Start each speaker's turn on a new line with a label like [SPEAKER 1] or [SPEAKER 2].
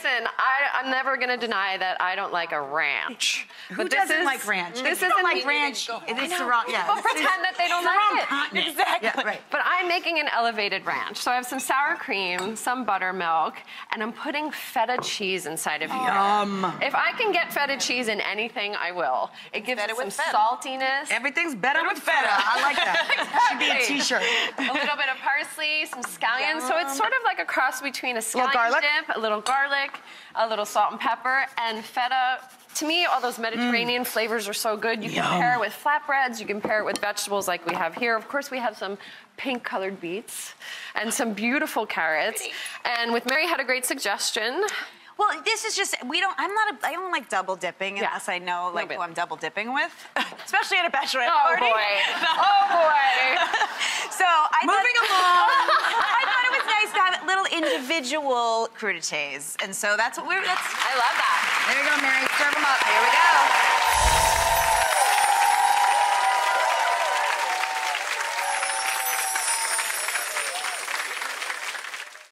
[SPEAKER 1] listen, I'm never gonna deny that I don't like a ranch.
[SPEAKER 2] Who doesn't like ranch?
[SPEAKER 1] This
[SPEAKER 2] isn't
[SPEAKER 1] like
[SPEAKER 2] ranch. It's the wrong. Yeah.
[SPEAKER 1] People pretend that they don't like it.
[SPEAKER 2] Exactly. Yeah, right.
[SPEAKER 1] But I'm making an elevated ranch. So I have some sour cream, some buttermilk, and I'm putting feta cheese inside of here.
[SPEAKER 2] Yum.
[SPEAKER 1] If I can get feta cheese in anything, I will. It gives it some saltiness.
[SPEAKER 2] Everything's better with feta. I like that. Should be a T-shirt.
[SPEAKER 1] A little bit of parsley, some scallions. So it's sort of like a cross between a scallion dip, a little garlic, a little salt and pepper, and feta. To me, all those Mediterranean flavors are so good. You can pair it with flatbreads. You can pair it with vegetables like we have here. Of course, we have some pink-colored beets and some beautiful carrots. And with Mary had a great suggestion.
[SPEAKER 3] Well, this is just, I don't like double dipping unless I know like who I'm double dipping with. Especially at a bachelorette party.
[SPEAKER 1] Oh boy.
[SPEAKER 3] So I
[SPEAKER 2] Moving along.
[SPEAKER 3] I thought it was nice to have little individual crudités. And so that's what I love that.
[SPEAKER 2] There you go, Mary. Serve them up. Here